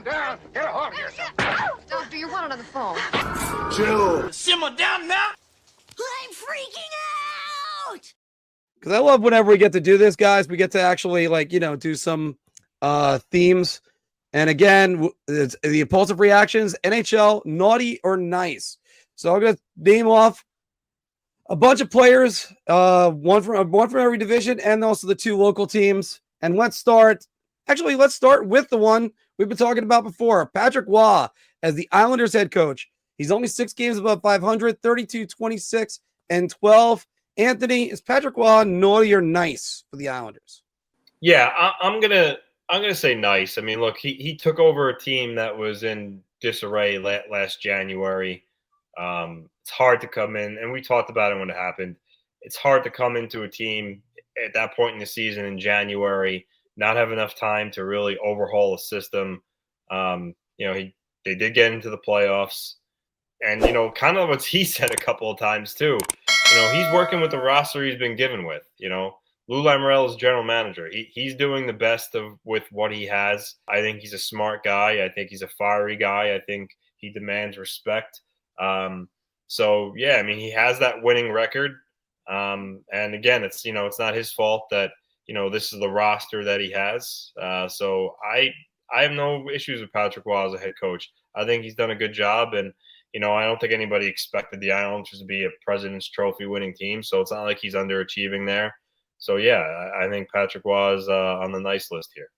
calm down. Get a hold of yourself. Doctor, you're wanted on the phone. Chill. Simmer down now. I'm freaking out! Because I love whenever we get to do this, guys. We get to actually, do some themes. And again, it's the impulsive reactions, NHL, naughty or nice. So I'm going to name off a bunch of players, one from every division, and also the two local teams. And let's start with the one we've been talking about before, Patrik Roy as the Islanders head coach. He's only 6 games above 500, 32, 26, and 12. Anthony, is Patrik Roy naughty or nice for the Islanders? Yeah, I'm gonna say nice. I mean, look, he took over a team that was in disarray last January. It's hard to come in, and we talked about it when it happened. It's hard to come into a team at that point in the season in January, not have enough time to really overhaul a system. They did get into the playoffs, and kind of what he said a couple of times too. He's working with the roster he's been given with. Lou Lamoriello is general manager. He's doing the best with what he has. I think he's a smart guy. I think he's a fiery guy. I think he demands respect. So yeah, I mean, he has that winning record. And again, it's not his fault that this is the roster that he has. So I have no issues with Patrik Roy as a head coach. I think he's done a good job, and I don't think anybody expected the Islanders to be a President's Trophy winning team. So it's not like he's underachieving there. So yeah, I think Patrik Roy is on the nice list here.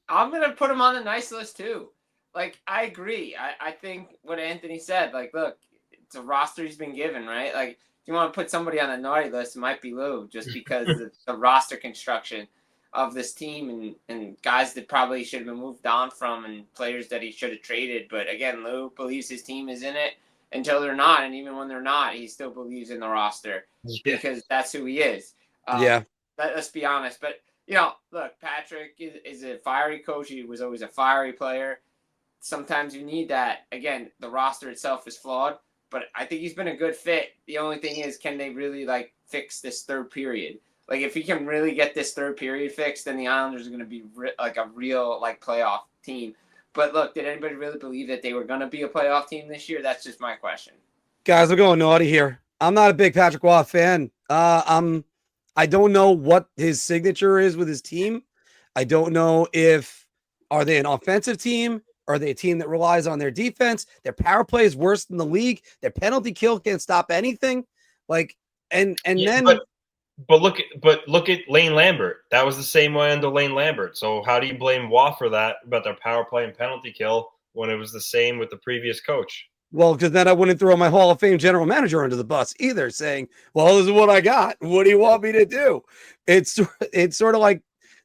I'm gonna put him on the nice list too. I agree. I think what Anthony said. Look, it's a roster he's been given, right? If you want to put somebody on the naughty list, it might be Lou, just because of the roster construction of this team and guys that probably should have been moved on from and players that he should have traded. But again, Lou believes his team is in it until they're not, and even when they're not, he still believes in the roster because that's who he is. Let's be honest. But look, Patrik is a fiery coach. He was always a fiery player. Sometimes you need that. Again, the roster itself is flawed, but I think he's been a good fit. The only thing is, can they really fix this third period? If he can really get this third period fixed, then the Islanders are going to be a real playoff team. But look, did anybody really believe that they were going to be a playoff team this year? That's just my question. Guys, we're going naughty here. I'm not a big Patrik Roy fan. I don't know what his signature is with his team. I don't know are they an offensive team? Are they a team that relies on their defense? Their power play is worse than the league. Their penalty kill can't stop anything. But look at Laine Lambert. That was the same way under Laine Lambert. So how do you blame Roy for that about their power play and penalty kill when it was the same with the previous coach? Well, because then I wouldn't throw my Hall of Fame general manager under the bus either, saying, well, this is what I got. What do you want me to do? It's sort of like,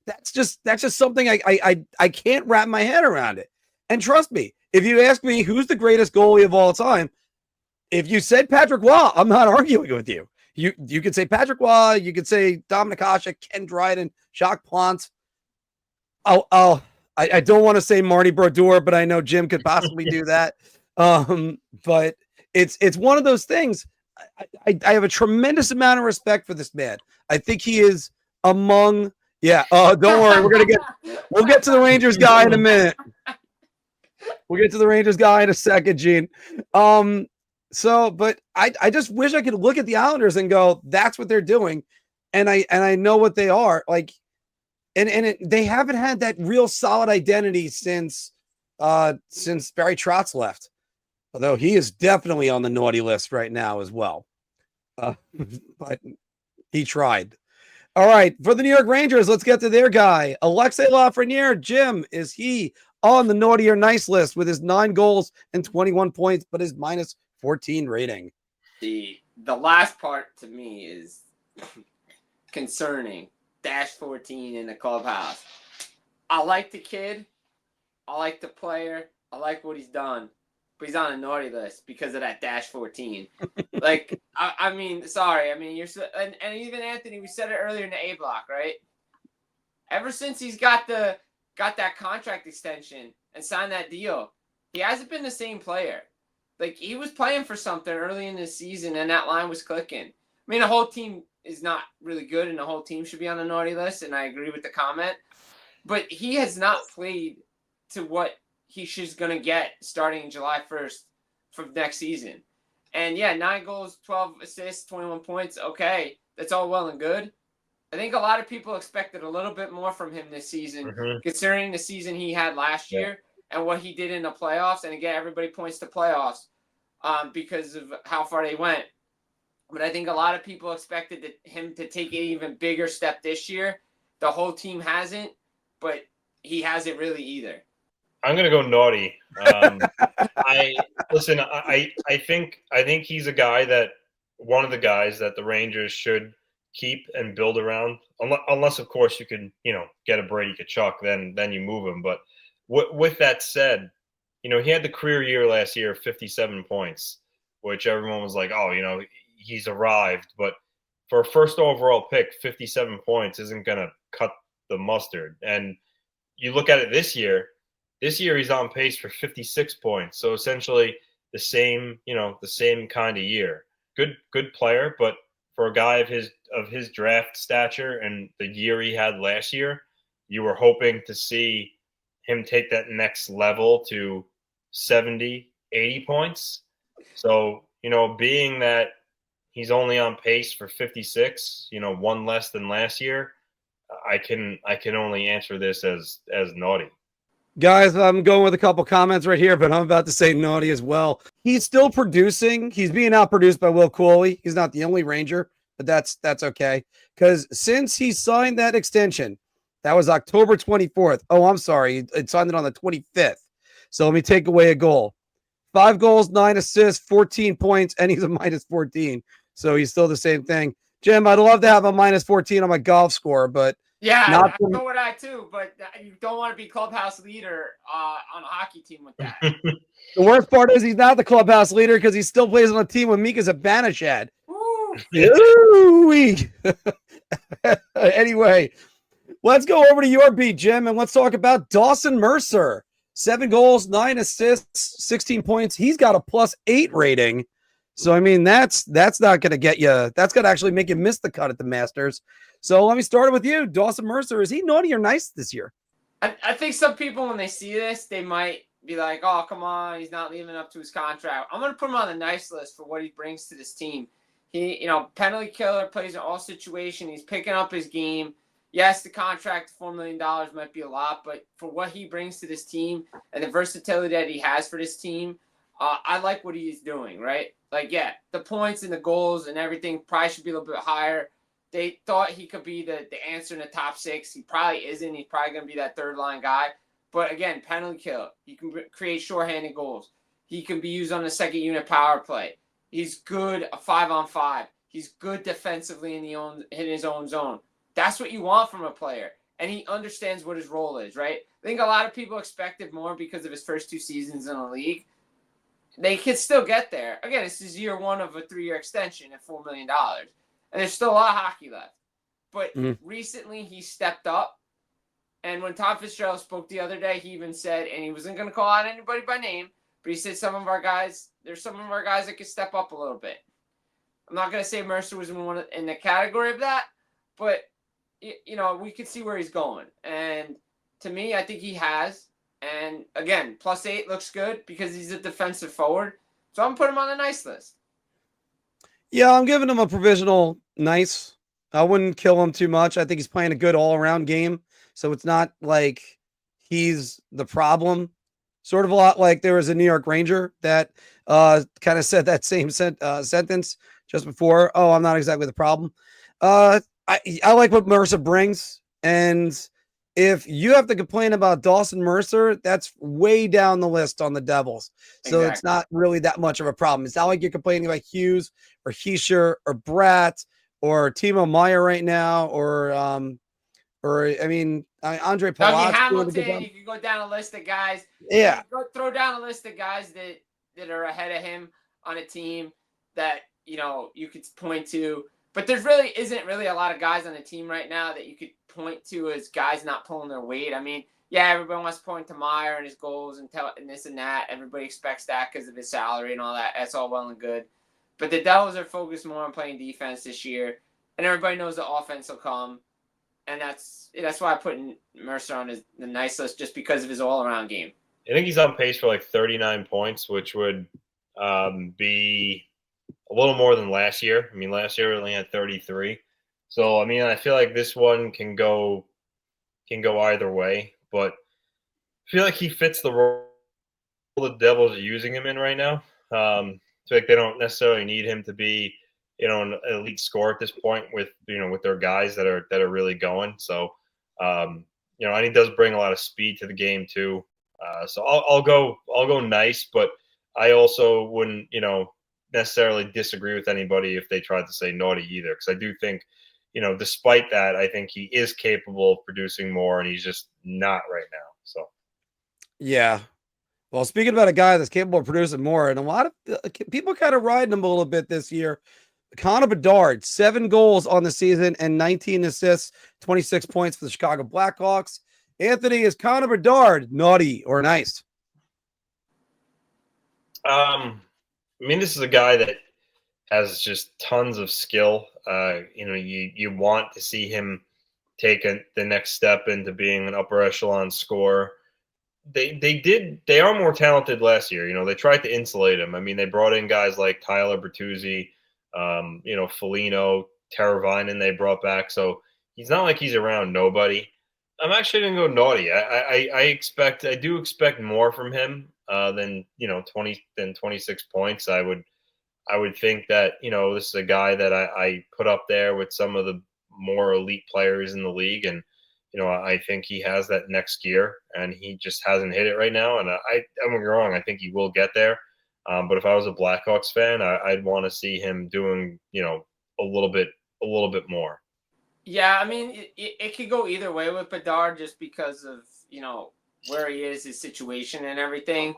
that's just something I can't wrap my head around it. And trust me, if you ask me who's the greatest goalie of all time, if you said Patrik Roy, I'm not arguing with you. You could say Patrik Roy, you could say Dominik Hasek, Ken Dryden, Jacques Plante. I don't want to say Marty Brodeur, but I know Jim could possibly do that. But it's one of those things. I have a tremendous amount of respect for this man. I think he is among. Yeah. Don't worry. We'll get to the Rangers guy in a minute. We'll get to the Rangers guy in a second, Gene. But I just wish I could look at the Islanders and go, that's what they're doing. And I know what they are they haven't had that real solid identity since Barry Trotz left. Although he is definitely on the naughty list right now as well. But he tried. All right. For the New York Rangers, let's get to their guy. Alexis Lafreniere. Jim, is he on the naughty or nice list with his 9 goals and 21 points, but his minus 14 rating? The last part to me is concerning. -14 in the clubhouse. I like the kid. I like the player. I like what he's done. But he's on a naughty list because of that -14. I mean, sorry. I mean, you're so, and even Anthony, we said it earlier in the A block, right? Ever since he's got that contract extension and signed that deal, he hasn't been the same player. He was playing for something early in the season, and that line was clicking. I mean, the whole team is not really good, and the whole team should be on the naughty list, and I agree with the comment. But he has not played to what he's going to get starting July 1st for next season. And yeah, 9 goals, 12 assists, 21 points. Okay, that's all well and good. I think a lot of people expected a little bit more from him this season, considering the season he had last year and what he did in the playoffs. And again, everybody points to playoffs because of how far they went. But I think a lot of people expected him to take an even bigger step this year. The whole team hasn't, but he hasn't really either. I'm gonna go naughty. I think he's a guy that one of the guys that the Rangers should keep and build around. Unless of course you can get a Brady Tkachuk, then you move him. But with that said, he had the career year last year, 57 points, which everyone was like, oh, he's arrived. But for a first overall pick, 57 points isn't gonna cut the mustard. And you look at it this year. This year he's on pace for 56 points. So essentially the same kind of year. Good player, but for a guy of his draft stature and the year he had last year, you were hoping to see him take that next level to 70, 80 points. So, being that he's only on pace for 56, one less than last year, I can only answer this as naughty. Guys, I'm going with a couple comments right here, but I'm about to say naughty as well. He's still producing. He's being outproduced by Will Cuylle. He's not the only Ranger, but that's okay. Because since he signed that extension, that was October 24th. Oh, I'm sorry. He signed it on the 25th. So let me take away a goal. 5 goals, 9 assists, 14 points, and he's a minus 14. So he's still the same thing. Jim, I'd love to have a minus 14 on my golf score, but yeah, so would I too, but you don't want to be clubhouse leader on a hockey team with that. The worst part is he's not the clubhouse leader because he still plays on a team with Mika Zibanejad. Anyway, let's go over to your beat, Jim, and let's talk about Dawson Mercer. 7 goals, 9 assists, 16 points. He's got a +8 rating. So, I mean, that's not going to get you. That's going to actually make you miss the cut at the Masters. So let me start with you. Dawson Mercer, is he naughty or nice this year? I think some people, when they see this, they might be like, oh, come on, he's not living up to his contract. I'm going to put him on the nice list for what he brings to this team. He, penalty killer, plays in all situations. He's picking up his game. Yes, the contract, $4 million might be a lot, but for what he brings to this team and the versatility that he has for this team, I like what he is doing, right? Like, yeah, the points and the goals and everything probably should be a little bit higher. They thought he could be the answer in the top 6. He probably isn't. He's probably going to be that third-line guy. But, again, penalty kill. He can create shorthanded goals. He can be used on the second-unit power play. He's good a 5-on-5. He's good defensively in his own zone. That's what you want from a player. And he understands what his role is, right? I think a lot of people expected more because of his first 2 seasons in the league. They could still get there. Again, this is year 1 of a 3-year extension at $4 million. And there's still a lot of hockey left. But recently he stepped up. And when Tom Fitzgerald spoke the other day, he even said, and he wasn't going to call out anybody by name, but he said there's some of our guys that could step up a little bit. I'm not going to say Mercer was in the category of that, but, we could see where he's going. And to me, I think he has. And, again, +8 looks good because he's a defensive forward. So I'm putting him on the nice list. Yeah, I'm giving him a provisional nice. I wouldn't kill him too much. I think he's playing a good all-around game. So it's not like he's the problem. Sort of a lot like there was a New York Ranger that kind of said that same sentence just before. Oh, I'm not exactly the problem. I like what Mercer brings. And if you have to complain about Dawson Mercer, that's way down the list on the Devils. So It's not really that much of a problem. It's not like you're complaining about Hughes or Heischer or Bratt or Timo Meyer right now or Andre Palat. Hamilton, you can go down a list of guys. Yeah. Throw down a list of guys that are ahead of him on a team that, you could point to. But there really isn't a lot of guys on the team right now that you could point to as guys not pulling their weight. I mean, yeah, everybody wants to point to Meyer and his goals and this and that. Everybody expects that because of his salary and all that. That's all well and good. But the Devils are focused more on playing defense this year. And everybody knows the offense will come. And that's why I put Mercer on the nice list just because of his all-around game. I think he's on pace for like 39 points, which would be a little more than last year. I mean, last year we only had 33. So, I mean, I feel like this one can go either way, but I feel like he fits the role the Devils are using him in right now. I feel like they don't necessarily need him to be, an elite scorer at this point with their guys that are really going. So, and he does bring a lot of speed to the game too. So I'll go nice, but I also wouldn't, necessarily disagree with anybody if they tried to say naughty either, because I do think, despite that, I think he is capable of producing more, and he's just not right now. So, Yeah. Well, speaking about a guy that's capable of producing more, and a lot of people kind of riding him a little bit this year. Connor Bedard, 7 goals on the season and 19 assists, 26 points for the Chicago Blackhawks. Anthony, is Connor Bedard naughty or nice? I mean, this is a guy that has just tons of skill. You want to see him take the next step into being an upper echelon scorer. They are more talented last year. They tried to insulate him. I mean, they brought in guys like Tyler Bertuzzi, Foligno, Teravainen they brought back. So he's not like he's around nobody. I'm actually going to go naughty. I do expect more from him than 26 points. I would think that this is a guy that I put up there with some of the more elite players in the league, and I think he has that next gear, and he just hasn't hit it right now. And I'm gonna be wrong. I think he will get there. But if I was a Blackhawks fan, I'd want to see him doing a little bit more. Yeah, I mean, it could go either way with Bedard just because of, where he is, his situation and everything.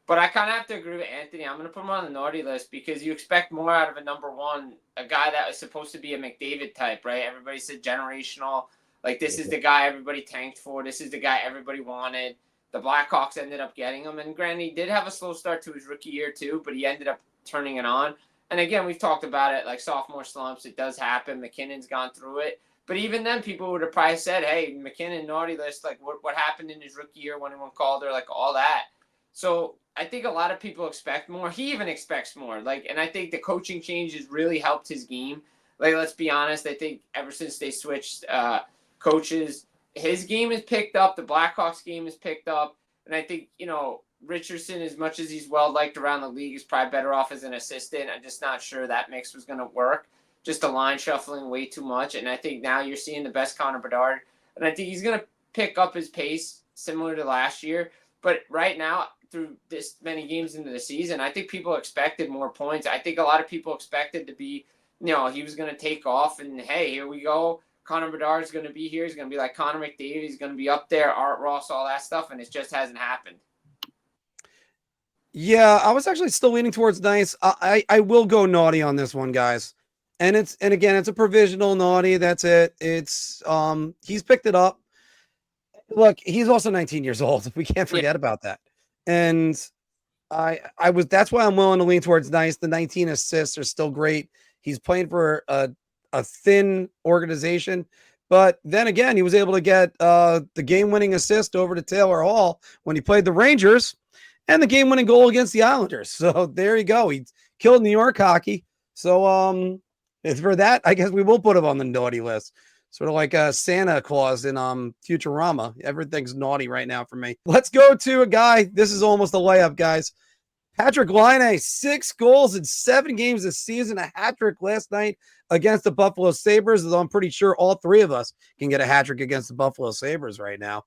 But I kind of have to agree with Anthony. I'm going to put him on the naughty list because you expect more out of a number one, a guy that was supposed to be a McDavid type, right? Everybody said generational. Like, this is the guy everybody tanked for. This is the guy everybody wanted. The Blackhawks ended up getting him. And granted, he did have a slow start to his rookie year too, but he ended up turning it on. And again, we've talked about it, like sophomore slumps. It does happen. McKinnon's gone through it. But even then, people would have probably said, hey, McKinnon, naughty list, like what happened in his rookie year when anyone called her, like all that. So I think a lot of people expect more. He even expects more. And I think the coaching changes really helped his game. Like, let's be honest, I think ever since they switched coaches, his game is picked up. The Blackhawks game is picked up. And I think, Richardson, as much as he's well-liked around the league, is probably better off as an assistant. I'm just not sure that mix was going to work. Just the line shuffling way too much. And I think now you're seeing the best Connor Bedard. And I think he's going to pick up his pace similar to last year. But right now, through this many games into the season, I think people expected more points. I think a lot of people expected to be, he was going to take off. And, hey, here we go. Connor Bedard is going to be here. He's going to be like Connor McDavid. He's going to be up there, Art Ross, all that stuff. And it just hasn't happened. Yeah, I was actually still leaning towards nice. I will go naughty on this one, guys. And again, it's a provisional naughty. That's it. It's he's picked it up. Look, he's also 19 years old. We can't forget about that. And that's why I'm willing to lean towards nice. The 19 assists are still great. He's playing for a thin organization. But then again, he was able to get the game-winning assist over to Taylor Hall when he played the Rangers, and the game-winning goal against the Islanders. So there you go. He killed New York hockey. So for that, I guess we will put him on the naughty list. Sort of like Santa Claus in Futurama. Everything's naughty right now for me. Let's go to a guy. This is almost a layup, guys. Patrik Laine, 6 goals in 7 games this season. A hat trick last night against the Buffalo Sabres. I'm pretty sure all 3 of us can get a hat trick against the Buffalo Sabres right now.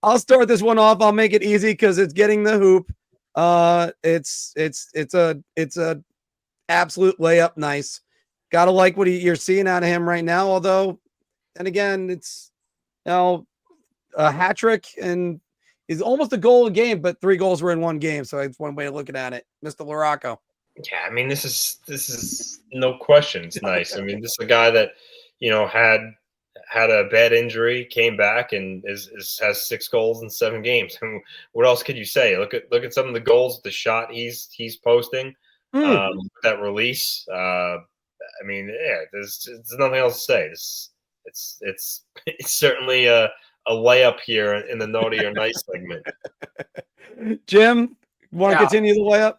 I'll start this one off. I'll make it easy because it's getting the hoop. It's a absolute layup. Nice. Gotta like what you're seeing out of him right now. Although, and again, it's a hat trick and is almost a goal a game, but 3 goals were in one game. So it's one way of looking at it. Mr. Larocco. Yeah, I mean, this is no question. It's nice. I mean, this is a guy that had a bad injury, came back, and has 6 goals in 7 games. And what else could you say? Look at some of the goals, the shot he's posting, that release. I mean, yeah, there's nothing else to say. It's certainly a layup here in the naughty or nice segment. Jim, want to continue the layup?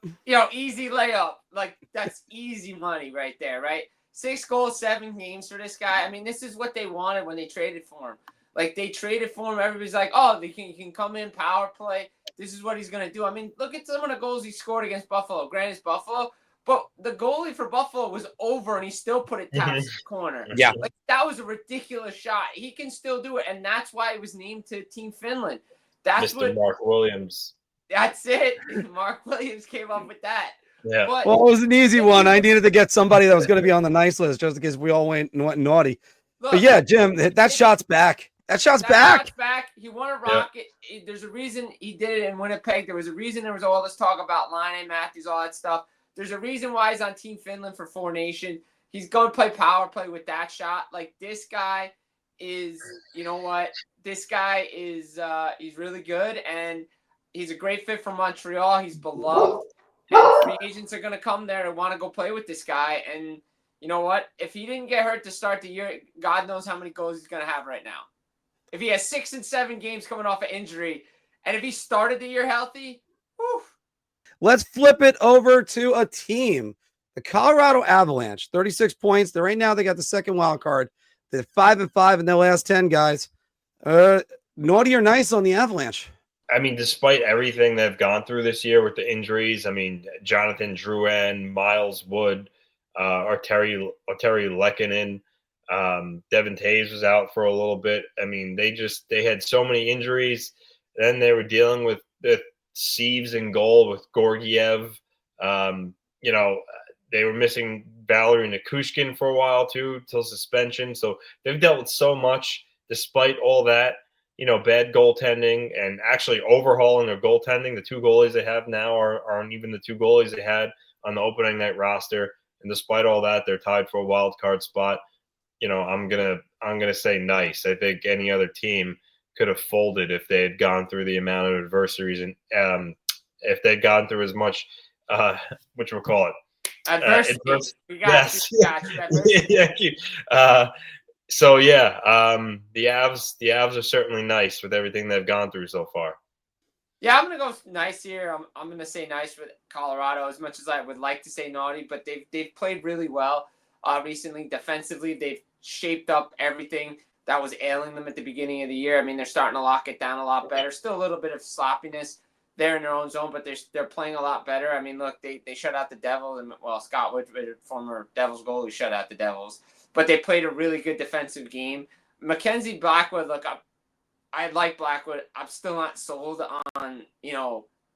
Easy layup. Like, that's easy money right there, right? 6 goals, 7 games for this guy. I mean, this is what they wanted when they traded for him. Like, they traded for him. Everybody's like, oh, he can come in, power play. This is what he's going to do. I mean, look at some of the goals he scored against Buffalo. Granted, it's Buffalo, but the goalie for Buffalo was over, and he still put it top corner. Yeah. Like, that was a ridiculous shot. He can still do it, and that's why he was named to Team Finland. That's Mr. Mark Williams. That's it. Mark Williams came up with that. Yeah. But, well, it was an easy one. I needed to get somebody that was going to be on the nice list just in case we all went naughty. Look, but yeah, Jim, that shot's back. That shot's back. He won a Rocket. Yeah. There's a reason he did it in Winnipeg. There was a reason there was all this talk about Laine, Matthews, all that stuff. There's a reason why he's on Team Finland for 4 Nation. He's going to play power play with that shot. Like, this guy is, you know what? This guy is he's really good, and he's a great fit for Montreal. He's beloved. And free agents are going to come there and want to go play with this guy. And you know what? If he didn't get hurt to start the year, God knows how many goals he's going to have right now. If he has 6 and 7 games coming off an injury, and if he started the year healthy, whew. Let's flip it over to a team. The Colorado Avalanche, 36 points. Right now, they got the second wild card. They're 5-5 in their last 10, guys. Naughty or nice on the Avalanche? I mean, despite everything they've gone through this year with the injuries, I mean, Jonathan Drouin, Miles Wood, Arturi Lehkonen, Devin Taves was out for a little bit. I mean, they had so many injuries. Then they were dealing with the Sieves in goal with Gorgiev. They were missing Valerie Nikushkin for a while too, till suspension. So they've dealt with so much despite all that. Bad goaltending and actually overhauling their goaltending. The 2 goalies they have now aren't even the 2 goalies they had on the opening night roster. And despite all that, they're tied for a wild card spot. I'm gonna say nice. I think any other team could have folded if they had gone through the amount of adversaries and if they'd gone through as much whatchamacallit? Adversity. We got you. Thank you. So yeah, the Avs are certainly nice with everything they've gone through so far. Yeah, I'm gonna go nice here. I'm gonna say nice with Colorado, as much as I would like to say naughty, but they've played really well recently. Defensively, they've shaped up everything that was ailing them at the beginning of the year. I mean, they're starting to lock it down a lot better. Still a little bit of sloppiness there in their own zone, but they're playing a lot better. I mean, look, they shut out the Devils, and Scott Woodward, former Devils goalie, shut out the Devils. But they played a really good defensive game. Mackenzie Blackwood, look, I like Blackwood. I'm still not sold on,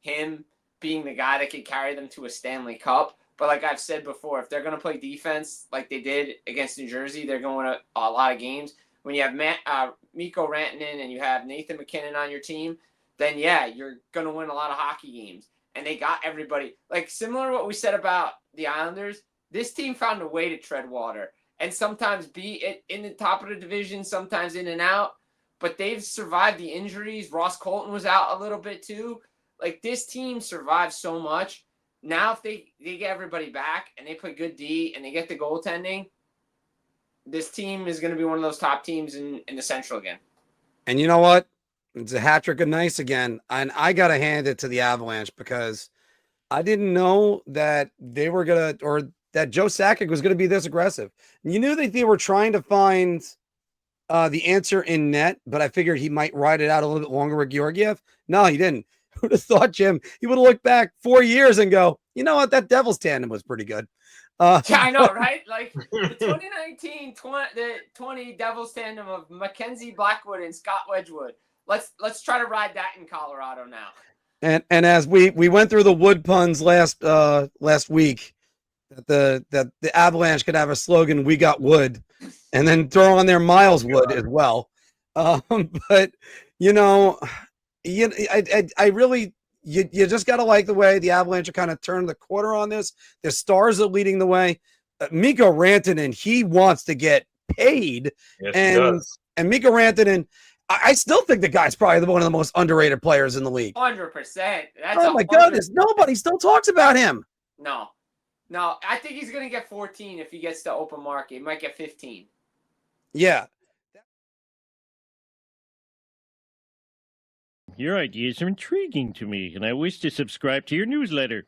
him being the guy that could carry them to a Stanley Cup. But like I've said before, if they're going to play defense like they did against New Jersey, they're going to a lot of games. When you have Mikko Rantanen and you have Nathan McKinnon on your team, then, yeah, you're going to win a lot of hockey games. And they got everybody. Like, similar to what we said about the Islanders, this team found a way to tread water. And sometimes be in the top of the division, sometimes in and out. But they've survived the injuries. Ross Colton was out a little bit too. Like, this team survived so much. Now if they get everybody back and they play good D and they get the goaltending, this team is going to be one of those top teams in the Central again. And you know what? It's a hat trick of nice again. And I got to hand it to the Avalanche because I didn't know that they were going to – or – that Joe Sakic was going to be this aggressive. You knew that they were trying to find the answer in net, but I figured he might ride it out a little bit longer with Georgiev. No, he didn't. Who would have thought, Jim? He would have looked back 4 years and go, you know what? That Devils tandem was pretty good. Yeah, I know, right? Like the 2019-20 Devils tandem of Mackenzie Blackwood and Scott Wedgwood. Let's try to ride that in Colorado now. And as we went through the Wood puns last week, that the Avalanche could have a slogan, "We got Wood," and then throw on their Miles Wood as well. But I really you just got to like the way the Avalanche are kind of turned the corner on this. Their stars are leading the way. Mikko Rantanen, he wants to get paid, yes, and Mikko Rantanen, I still think the guy's probably one of the most underrated players in the league. 100%. Oh my goodness, nobody still talks about him. No, I think he's going to get 14 if he gets to open market. He might get 15. Yeah. Your ideas are intriguing to me, and I wish to subscribe to your newsletter.